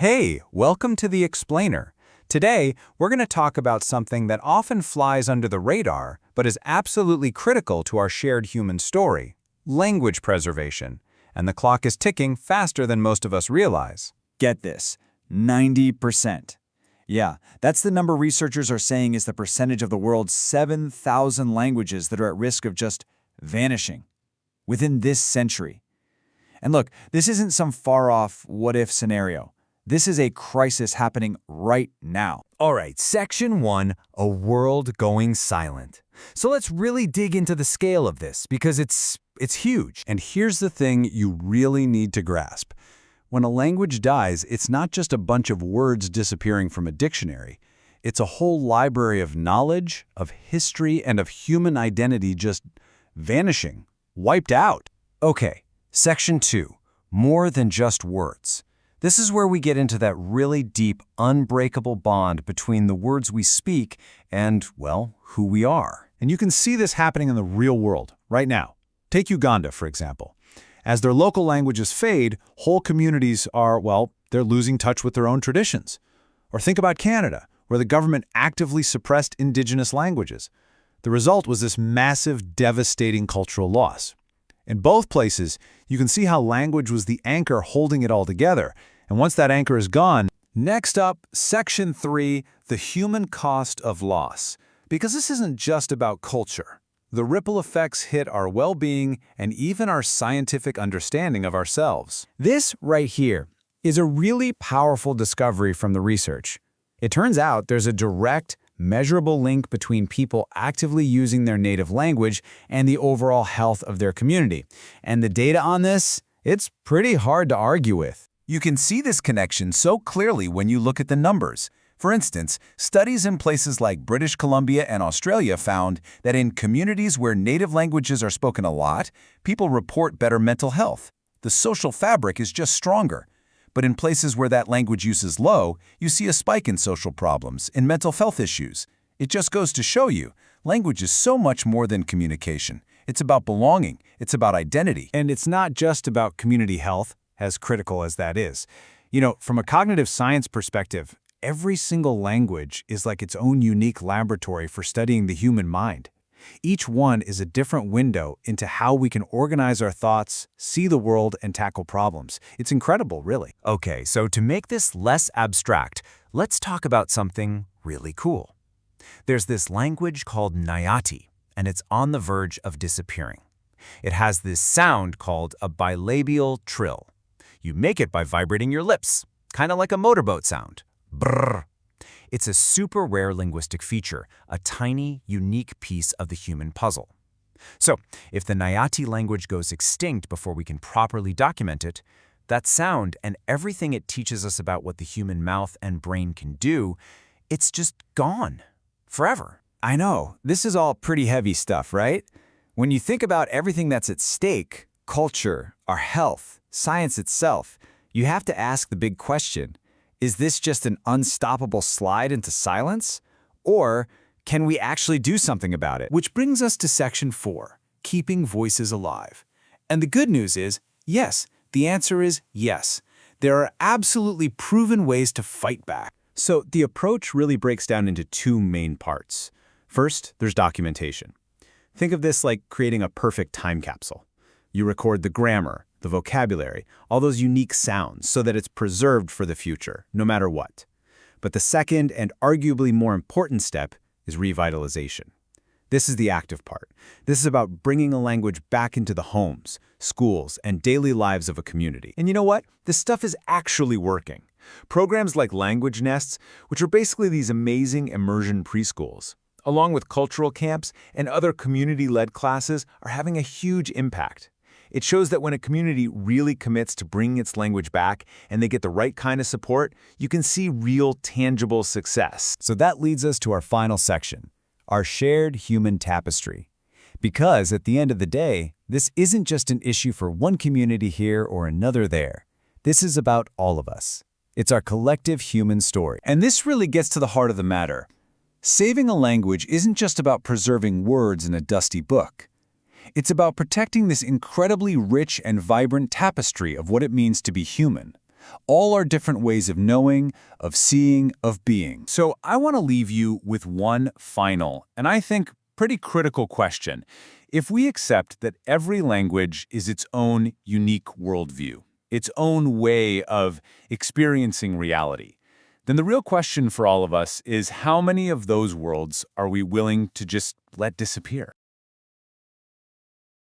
Hey, welcome to The Explainer. Today, we're going to talk about something that often flies under the radar, but is absolutely critical to our shared human story: language preservation. And the clock is ticking faster than most of us realize. Get this, 90%. Yeah, that's the number researchers are saying is the percentage of the world's 7,000 languages that are at risk of just vanishing within this century. And look, this isn't some far-off what-if scenario. This is a crisis happening right now. All right, Section 1, a world going silent. So let's really dig into the scale of this, because it's huge. And here's the thing you really need to grasp. When a language dies, it's not just a bunch of words disappearing from a dictionary. It's a whole library of knowledge, of history, and of human identity just vanishing, wiped out. Okay, Section 2, more than just words. This is where we get into that really deep, unbreakable bond between the words we speak and, well, who we are. And you can see this happening in the real world, right now. Take Uganda, for example. As their local languages fade, whole communities are, well, they're losing touch with their own traditions. Or think about Canada, where the government actively suppressed indigenous languages. The result was this massive, devastating cultural loss. In both places, you can see how language was the anchor holding it all together. And once that anchor is gone, next up, Section 3, the human cost of loss. Because this isn't just about culture. The ripple effects hit our well-being and even our scientific understanding of ourselves. This right here is a really powerful discovery from the research. It turns out there's a direct, measurable link between people actively using their native language and the overall health of their community. And the data on this, it's pretty hard to argue with. You can see this connection so clearly when you look at the numbers. For instance, studies in places like British Columbia and Australia found that in communities where native languages are spoken a lot, people report better mental health. The social fabric is just stronger. But in places where that language use is low, you see a spike in social problems, in mental health issues. It just goes to show you, language is so much more than communication. It's about belonging. It's about identity. And it's not just about community health, as critical as that is. You know, from a cognitive science perspective, every single language is like its own unique laboratory for studying the human mind. Each one is a different window into how we can organize our thoughts, see the world, and tackle problems. It's incredible, really. Okay, so to make this less abstract, let's talk about something really cool. There's this language called Nyati, and it's on the verge of disappearing. It has this sound called a bilabial trill. You make it by vibrating your lips, kind of like a motorboat sound. Brrr. It's a super rare linguistic feature, a tiny, unique piece of the human puzzle. So, if the Nyati language goes extinct before we can properly document it, that sound and everything it teaches us about what the human mouth and brain can do, it's just gone. Forever. I know, this is all pretty heavy stuff, right? When you think about everything that's at stake, culture, our health, science itself, you have to ask the big question. Is this just an unstoppable slide into silence? Or can we actually do something about it? Which brings us to Section 4, keeping voices alive. And the good news is, yes, the answer is yes. There are absolutely proven ways to fight back. So the approach really breaks down into two main parts. First, there's documentation. Think of this like creating a perfect time capsule. You record the grammar, the vocabulary, all those unique sounds so that it's preserved for the future, no matter what. But the second and arguably more important step is revitalization. This is the active part. This is about bringing a language back into the homes, schools, and daily lives of a community. And you know what? This stuff is actually working. Programs like Language Nests, which are basically these amazing immersion preschools, along with cultural camps and other community-led classes, are having a huge impact. It shows that when a community really commits to bringing its language back and they get the right kind of support, you can see real, tangible success. So that leads us to our final section, our shared human tapestry. Because at the end of the day, this isn't just an issue for one community here or another there. This is about all of us. It's our collective human story. And this really gets to the heart of the matter. Saving a language isn't just about preserving words in a dusty book. It's about protecting this incredibly rich and vibrant tapestry of what it means to be human. All are different ways of knowing, of seeing, of being. So I want to leave you with one final, and I think pretty critical question. If we accept that every language is its own unique worldview, its own way of experiencing reality, then the real question for all of us is how many of those worlds are we willing to just let disappear?